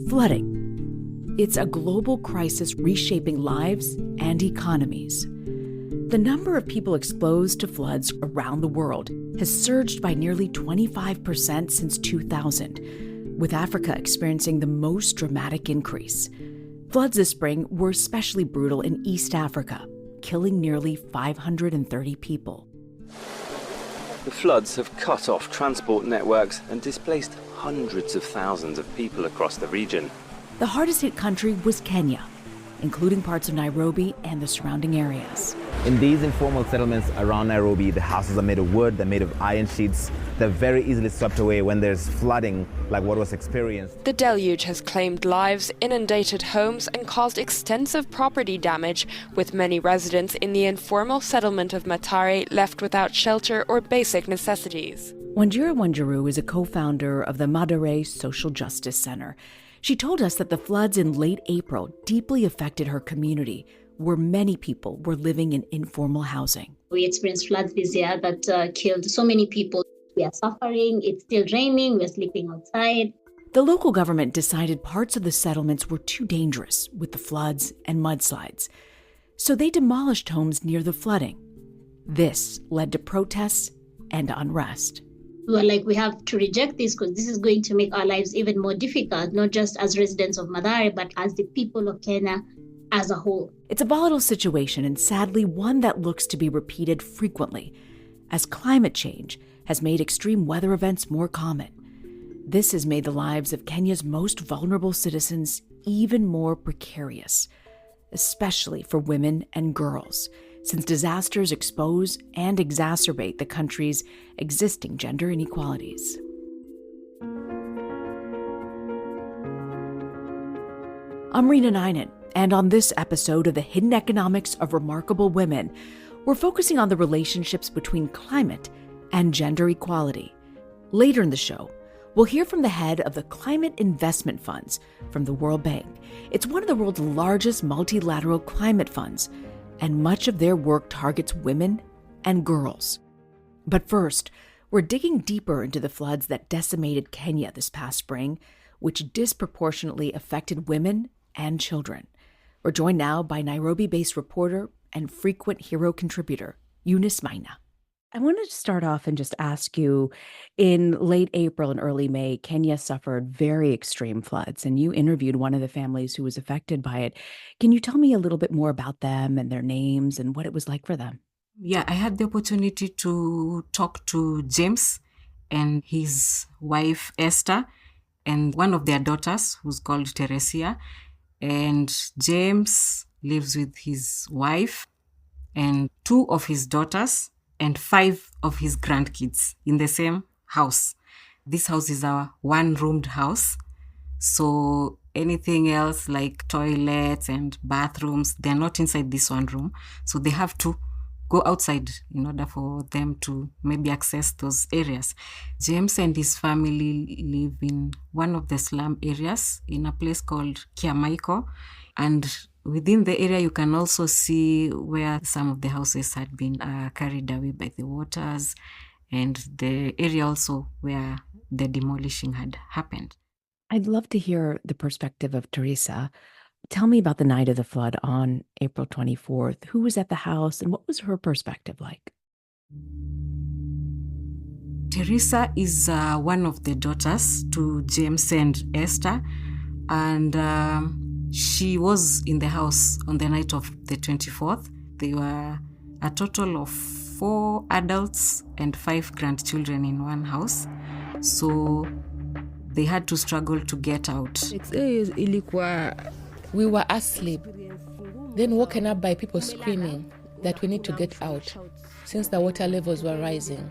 Flooding. It's a global crisis reshaping lives and economies. The number of people exposed to floods around the world has surged by nearly 25% since 2000, with Africa experiencing the most dramatic increase. Floods this spring were especially brutal in East Africa, killing nearly 530 people. The floods have cut off transport networks and displaced hundreds of thousands of people across the region. The hardest hit country was Kenya, including parts of Nairobi and the surrounding areas. In these informal settlements around Nairobi, the houses are made of wood, they're made of iron sheets. They're very easily swept away when there's flooding like what was experienced. The deluge has claimed lives, inundated homes, and caused extensive property damage, with many residents in the informal settlement of Matare left without shelter or basic necessities. Wanjira Wanjiru is a co-founder of the Madare Social Justice Center. She told us that the floods in late April deeply affected her community, where many people were living in informal housing. We experienced floods this year that killed so many people. We are suffering, it's still raining, we're sleeping outside. The local government decided parts of the settlements were too dangerous with the floods and mudslides, so they demolished homes near the flooding. This led to protests and unrest. We were like, we have to reject this because this is going to make our lives even more difficult, not just as residents of Mathare, but as the people of Kenya as a whole. It's a volatile situation, and sadly one that looks to be repeated frequently, as climate change has made extreme weather events more common. This has made the lives of Kenya's most vulnerable citizens even more precarious, especially for women and girls, since disasters expose and exacerbate the country's existing gender inequalities. I'm Reena Ninan, and on this episode of The Hidden Economics of Remarkable Women, we're focusing on the relationships between climate and gender equality. Later in the show, we'll hear from the head of the Climate Investment Funds from the World Bank. It's one of the world's largest multilateral climate funds, and much of their work targets women and girls. But first, we're digging deeper into the floods that decimated Kenya this past spring, which disproportionately affected women and children. We're joined now by Nairobi-based reporter and frequent hero contributor, Eunice Maina. I wanted to start off and just ask you, in late April and early May, Kenya suffered very extreme floods, and you interviewed one of the families who was affected by it. Can you tell me a little bit more about them and their names and what it was like for them? Yeah, I had the opportunity to talk to James and his wife, Esther, and one of their daughters, who's called Teresia. And James lives with his wife and 2 of his daughters and 5 of his grandkids in the same house. This house is a one-roomed house. So anything else like toilets and bathrooms, they're not inside this one room. So they have to go outside in order for them to maybe access those areas. James and his family live in one of the slum areas in a place called Kiamaiko. And within the area, you can also see where some of the houses had been carried away by the waters, and the area also where the demolishing had happened. I'd love to hear the perspective of Teresa. Tell me about the night of the flood on April 24th. Who was at the house and what was her perspective like? Teresa is one of the daughters to James and Esther, and she was in the house on the night of the 24th. They were a total of 4 adults and 5 grandchildren in one house. So they had to struggle to get out. We were asleep, then woken up by people screaming that we need to get out since the water levels were rising.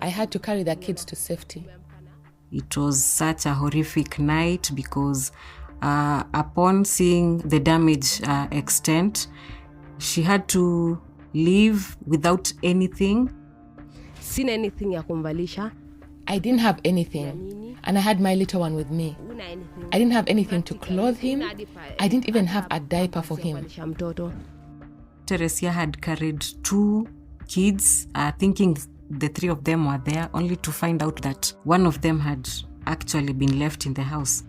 I had to carry the kids to safety. It was such a horrific night because upon seeing the damage extent, she had to leave without anything. Sina anything ya kumvalisha. I didn't have anything, and I had my little one with me. I didn't have anything to clothe him. I didn't even have a diaper for him. Teresia had carried 2 kids, thinking the three of them were there, only to find out that one of them had actually been left in the house.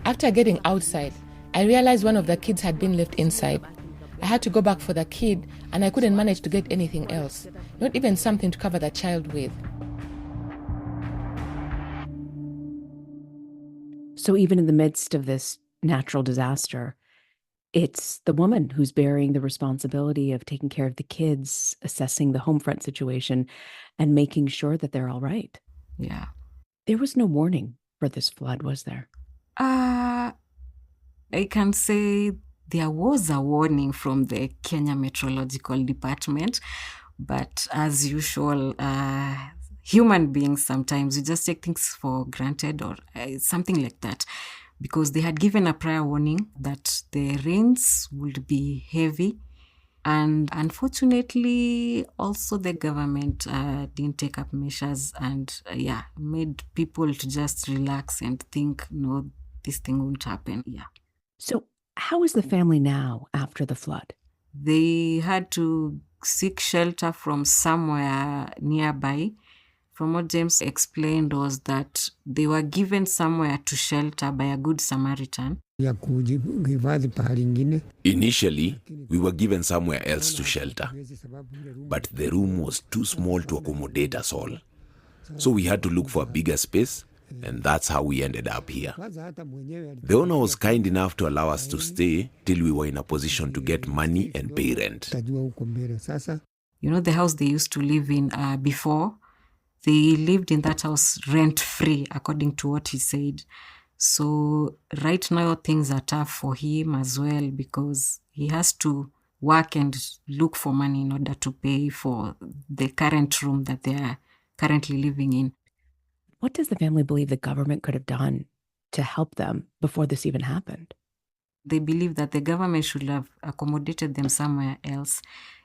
After getting outside, I realized one of the kids had been left inside. I had to go back for the kid, and I couldn't manage to get anything else, not even something to cover the child with. So even in the midst of this natural disaster, it's the woman who's bearing the responsibility of taking care of the kids, assessing the home front situation, and making sure that they're all right. Yeah. There was no warning for this flood, was there? I can say there was a warning from the Kenya Meteorological Department, but as usual, human beings sometimes we just take things for granted or something like that, because they had given a prior warning that the rains would be heavy. And unfortunately, also the government didn't take up measures and made people to just relax and think, no, this thing won't happen. Yeah. So how is the family now after the flood? They had to seek shelter from somewhere nearby. From what James explained was that they were given somewhere to shelter by a good Samaritan. Initially, we were given somewhere else to shelter, but the room was too small to accommodate us all. So we had to look for a bigger space, and that's how we ended up here. The owner was kind enough to allow us to stay till we were in a position to get money and pay rent. You know, the house they used to live in before, they lived in that house rent-free, according to what he said. So right now, things are tough for him as well because he has to work and look for money in order to pay for the current room that they are currently living in. What does the family believe the government could have done to help them before this even happened? They believe that the government should have accommodated them somewhere else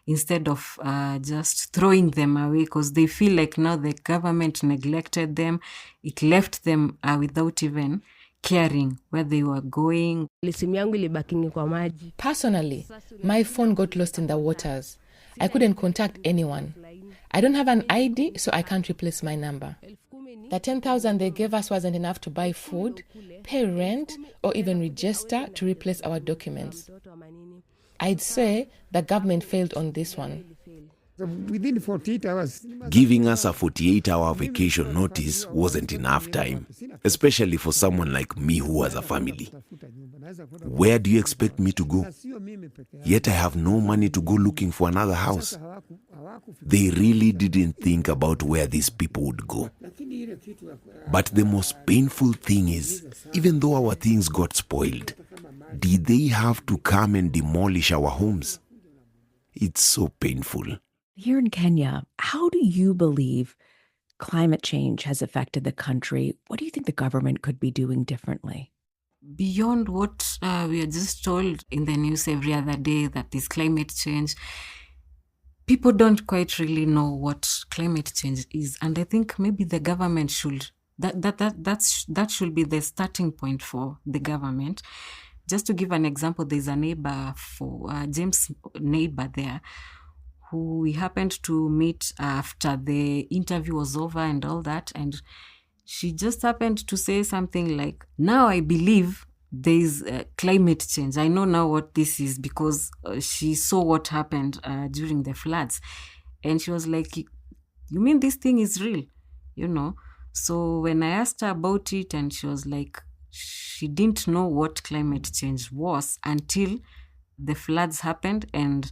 instead of just throwing them away, because they feel like now the government neglected them. It left them without even caring where they were going. Personally, my phone got lost in the waters. I couldn't contact anyone. I don't have an ID, so I can't replace my number. The 10,000 they gave us wasn't enough to buy food, pay rent, or even register to replace our documents. I'd say the government failed on this one. Within 48 hours. Giving us a 48-hour vacation notice wasn't enough time, especially for someone like me who has a family. Where do you expect me to go? Yet I have no money to go looking for another house. They really didn't think about where these people would go. But the most painful thing is, even though our things got spoiled, did they have to come and demolish our homes? It's so painful. Here in Kenya, how do you believe climate change has affected the country? What do you think the government could be doing differently? Beyond what we are just told in the news every other day, that is climate change, people don't quite really know what climate change is. And I think maybe the government should, that should be the starting point for the government. Just to give an example, there's a neighbor James' neighbor there, who we happened to meet after the interview was over and all that. And she just happened to say something like, now I believe there's climate change. I know now what this is because she saw what happened during the floods. And she was like, you mean this thing is real? You know? So when I asked her about it, and she was like, she didn't know what climate change was until the floods happened. And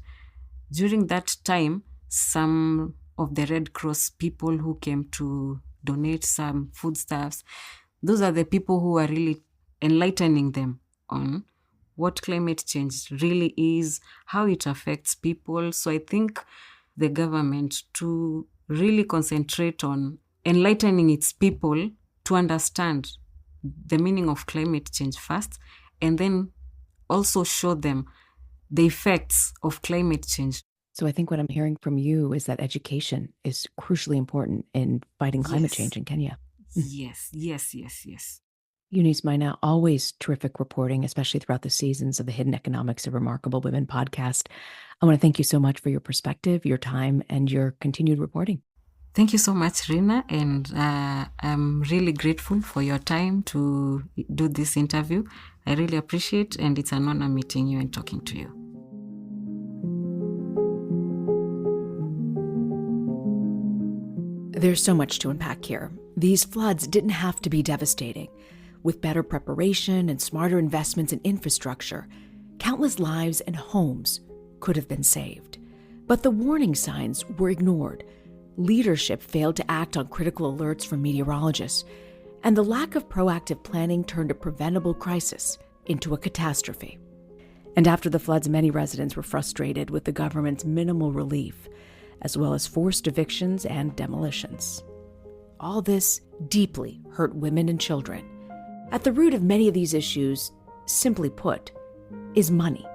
during that time, some of the Red Cross people who came to donate some foodstuffs, those are the people who are really enlightening them on what climate change really is, how it affects people. So I think the government to really concentrate on enlightening its people to understand the meaning of climate change first, and then also show them the effects of climate change. So I think what I'm hearing from you is that education is crucially important in fighting climate change in Kenya. Yes. Eunice Maina, always terrific reporting, especially throughout the seasons of the Hidden Economics of Remarkable Women podcast. I want to thank you so much for your perspective, your time, and your continued reporting. Thank you so much, Reena, and I'm really grateful for your time to do this interview. I really appreciate, and it's an honor meeting you and talking to you. There's so much to unpack here. These floods didn't have to be devastating. With better preparation and smarter investments in infrastructure, countless lives and homes could have been saved. But the warning signs were ignored. Leadership failed to act on critical alerts from meteorologists, and the lack of proactive planning turned a preventable crisis into a catastrophe. And after the floods, many residents were frustrated with the government's minimal relief, as well as forced evictions and demolitions. All this deeply hurt women and children. At the root of many of these issues, simply put, is money.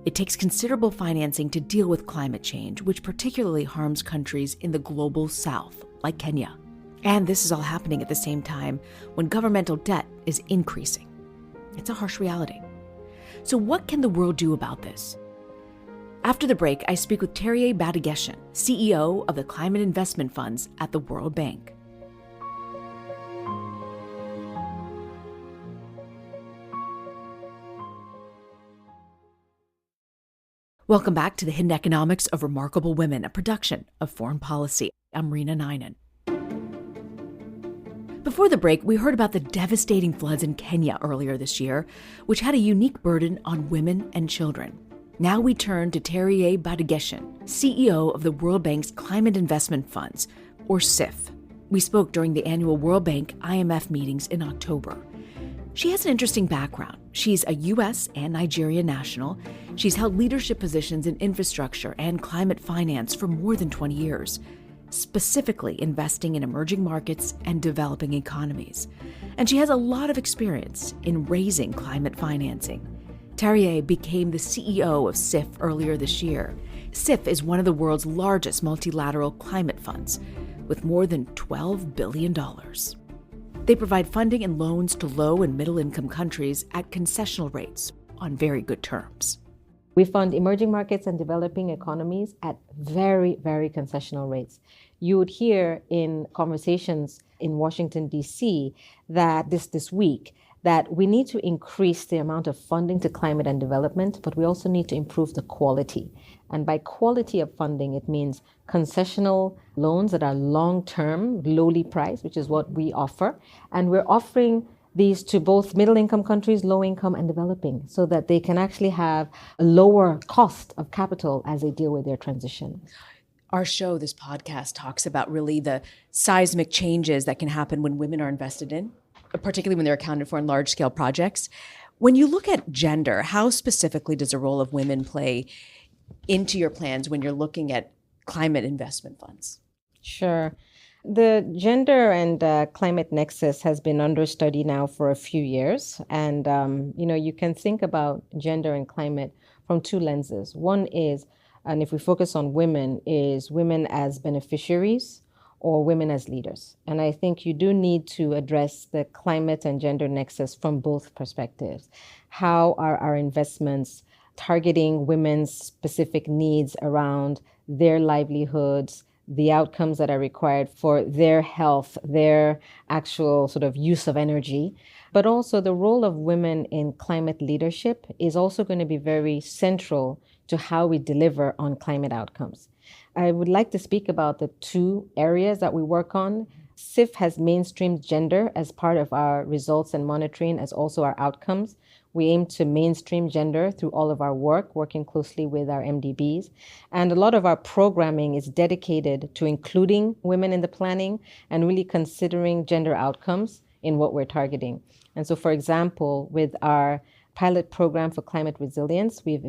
It takes considerable financing to deal with climate change, which particularly harms countries in the global south, like Kenya. And this is all happening at the same time when governmental debt is increasing. It's a harsh reality. So what can the world do about this? After the break, I speak with Tariye Gbadegesin, CEO of the Climate Investment Funds at the World Bank. Welcome back to the Hidden Economics of Remarkable Women, a production of Foreign Policy. I'm Reena Ninan. Before the break, we heard about the devastating floods in Kenya earlier this year, which had a unique burden on women and children. Now we turn to Tariye Gbadegesin, CEO of the World Bank's Climate Investment Funds, or CIF. We spoke during the annual World Bank IMF meetings in October. She has an interesting background. She's a U.S. and Nigerian national. She's held leadership positions in infrastructure and climate finance for more than 20 years, specifically investing in emerging markets and developing economies. And she has a lot of experience in raising climate financing. Tariye became the CEO of CIF earlier this year. CIF is one of the world's largest multilateral climate funds, with more than $12 billion. They provide funding and loans to low and middle-income countries at concessional rates on very good terms. We fund emerging markets and developing economies at very, very concessional rates. You would hear in conversations in Washington, D.C., that this week, that we need to increase the amount of funding to climate and development, but we also need to improve the quality. And by quality of funding, it means concessional loans that are long-term, lowly priced, which is what we offer. And we're offering these to both middle-income countries, low-income, and developing, so that they can actually have a lower cost of capital as they deal with their transition. Our show, this podcast, talks about really the seismic changes that can happen when women are invested in, particularly when they're accounted for in large-scale projects. When you look at gender, how specifically does the role of women play into your plans when you're looking at climate investment funds? Sure. The gender and climate nexus has been under study now for a few years. And, you can think about gender and climate from two lenses. One is, and if we focus on women, is women as beneficiaries or women as leaders. And I think you do need to address the climate and gender nexus from both perspectives. How are our investments targeting women's specific needs around their livelihoods, the outcomes that are required for their health, their actual sort of use of energy? But also the role of women in climate leadership is also going to be very central to how we deliver on climate outcomes. I would like to speak about the two areas that we work on. CIF has mainstreamed gender as part of our results and monitoring, as also our outcomes. We aim to mainstream gender through all of our work, working closely with our MDBs. And a lot of our programming is dedicated to including women in the planning and really considering gender outcomes in what we're targeting. And so, for example, with our pilot program for climate resilience, we've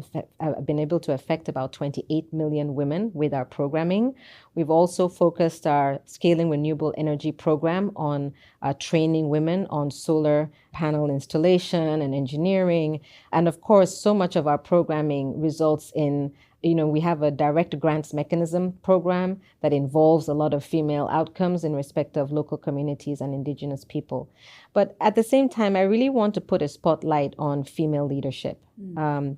been able to affect about 28 million women with our programming. We've also focused our Scaling Renewable Energy program on training women on solar panel installation and engineering. And of course, so much of our programming results in, we have a direct grants mechanism program that involves a lot of female outcomes in respect of local communities and indigenous people. But at the same time, I really want to put a spotlight on female leadership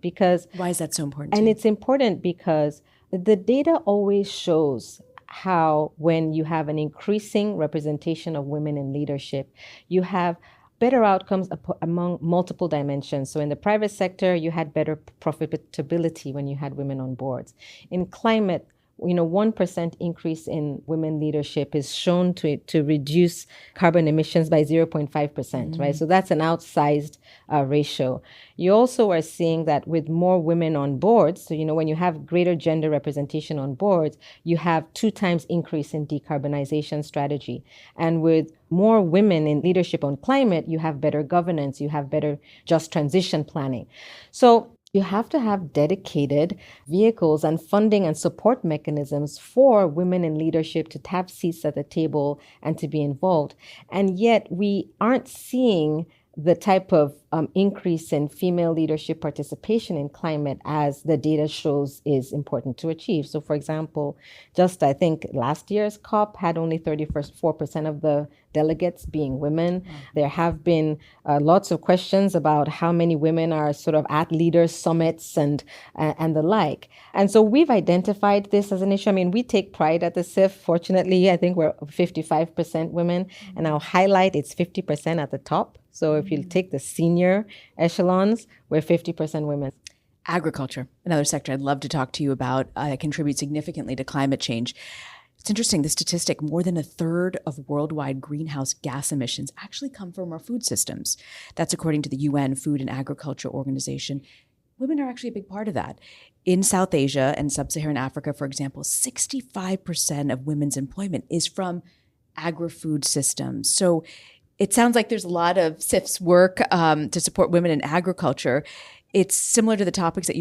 because... Why is that so important? And it's important because the data always shows how when you have an increasing representation of women in leadership, you have better outcomes among multiple dimensions. So in the private sector, you had better profitability when you had women on boards. In climate, 1% increase in women leadership is shown to reduce carbon emissions by 0.5%, right? So that's an outsized ratio. You also are seeing that with more women on boards, so, when you have greater gender representation on boards, you have 2 times increase in decarbonization strategy. And with more women in leadership on climate, you have better governance, you have better just transition planning. So you have to have dedicated vehicles and funding and support mechanisms for women in leadership to have seats at the table and to be involved. And yet we aren't seeing the type of increase in female leadership participation in climate as the data shows is important to achieve. So for example, just I think last year's COP had only 34% of the delegates being women. There have been lots of questions about how many women are sort of at leaders summits and the like. And so we've identified this as an issue. I mean, we take pride at the SIF. Fortunately, I think we're 55% women, and I'll highlight it's 50% at the top. So if you take the senior echelons, we're 50% women. Agriculture, another sector I'd love to talk to you about, contributes significantly to climate change. It's interesting, the statistic, more than a third of worldwide greenhouse gas emissions actually come from our food systems. That's according to the UN Food and Agriculture Organization. Women are actually a big part of that. In South Asia and Sub-Saharan Africa, for example, 65% of women's employment is from agri-food systems. So it sounds like there's a lot of SIF's work to support women in agriculture. It's similar to the topics that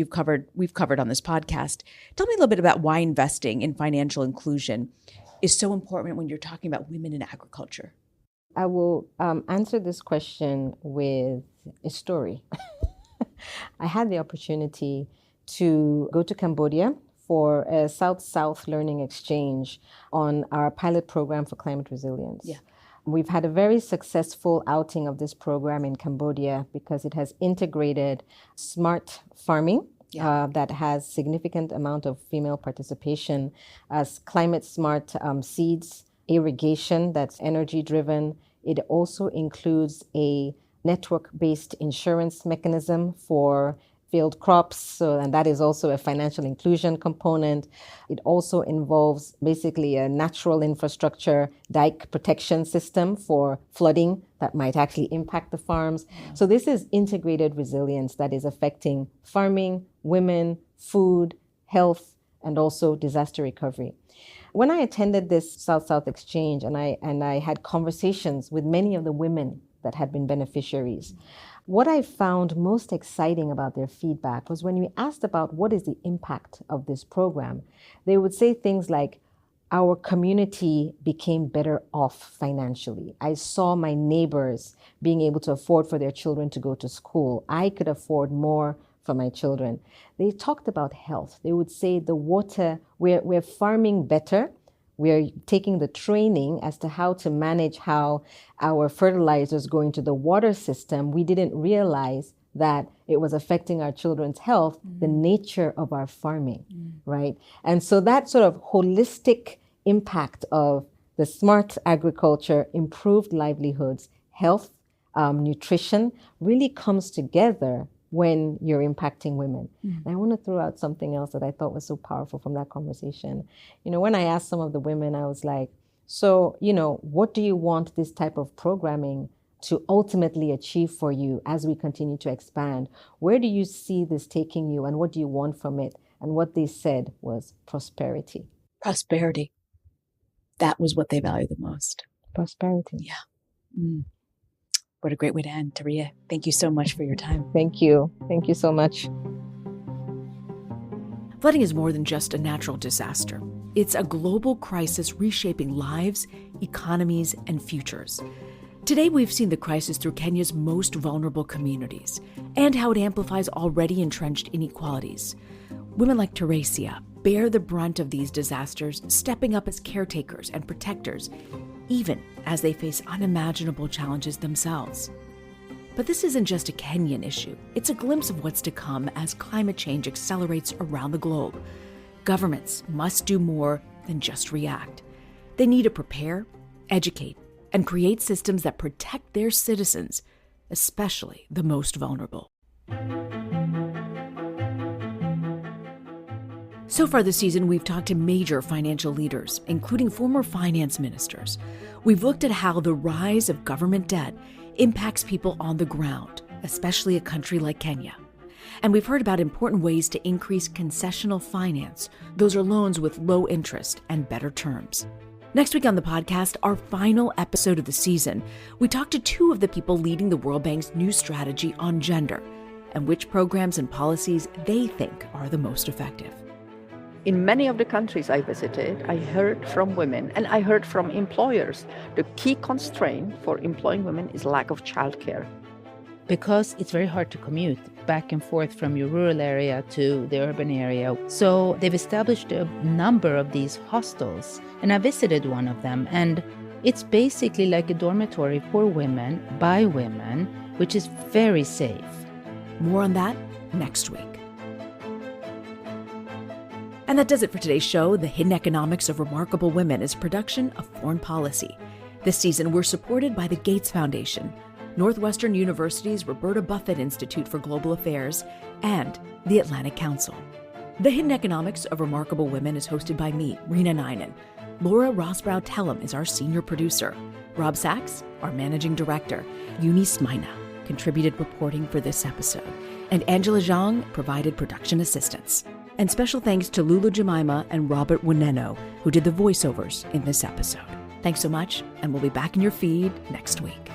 we've covered on this podcast. Tell me a little bit about why investing in financial inclusion is so important when you're talking about women in agriculture. I will answer this question with a story. I had the opportunity to go to Cambodia for a South-South learning exchange on our pilot program for climate resilience. Yeah. We've had a very successful outing of this program in Cambodia because it has integrated smart farming that has significant amount of female participation, as climate smart seeds, irrigation that's energy driven. It also includes a network-based insurance mechanism for field crops, and that is also a financial inclusion component. It also involves basically a natural infrastructure dike protection system for flooding that might actually impact the farms. So this is integrated resilience that is affecting farming, women, food, health, and also disaster recovery. When I attended this South-South exchange and I had conversations with many of the women that had been beneficiaries, what I found most exciting about their feedback was when we asked about what is the impact of this program, they would say things like, our community became better off financially. I saw my neighbors being able to afford for their children to go to school. I could afford more for my children. They talked about health. They would say the water, we're farming better. We're taking the training as to how to manage how our fertilizers go into the water system. We didn't realize that it was affecting our children's health, the nature of our farming, right? And so that sort of holistic impact of the smart agriculture, improved livelihoods, health, nutrition really comes together when you're impacting women. And I want to throw out something else that I thought was so powerful from that conversation. When I asked some of the women, I was like, so, what do you want this type of programming to ultimately achieve for you as we continue to expand? Where do you see this taking you and what do you want from it? And what they said was prosperity. Prosperity. That was what they value the most. Prosperity. Yeah. What a great way to end, Tariye. Thank you so much for your time. Thank you. Thank you so much. Flooding is more than just a natural disaster. It's a global crisis reshaping lives, economies, and futures. Today, we've seen the crisis through Kenya's most vulnerable communities and how it amplifies already entrenched inequalities. Women like Tariye bear the brunt of these disasters, stepping up as caretakers and protectors, even as they face unimaginable challenges themselves. But this isn't just a Kenyan issue. It's a glimpse of what's to come as climate change accelerates around the globe. Governments must do more than just react. They need to prepare, educate, and create systems that protect their citizens, especially the most vulnerable. So far this season, we've talked to major financial leaders, including former finance ministers. We've looked at how the rise of government debt impacts people on the ground, especially a country like Kenya. And we've heard about important ways to increase concessional finance. Those are loans with low interest and better terms. Next week on the podcast, our final episode of the season, we talk to two of the people leading the World Bank's new strategy on gender and which programs and policies they think are the most effective. In many of the countries I visited, I heard from women and I heard from employers the key constraint for employing women is lack of childcare. Because it's very hard to commute back and forth from your rural area to the urban area. So they've established a number of these hostels, and I visited one of them, and it's basically like a dormitory for women, by women, which is very safe. More on that next week. And that does it for today's show. The Hidden Economics of Remarkable Women is a production of Foreign Policy. This season, we're supported by the Gates Foundation, Northwestern University's Roberta Buffett Institute for Global Affairs, and the Atlantic Council. The Hidden Economics of Remarkable Women is hosted by me, Reena Ninan. Laura Rossbrow-Tellem is our senior producer. Rob Sachs, our managing director. Eunice Maina contributed reporting for this episode. And Angela Zhang provided production assistance. And special thanks to Lulu Jemima and Robert Wineno, who did the voiceovers in this episode. Thanks so much, and we'll be back in your feed next week.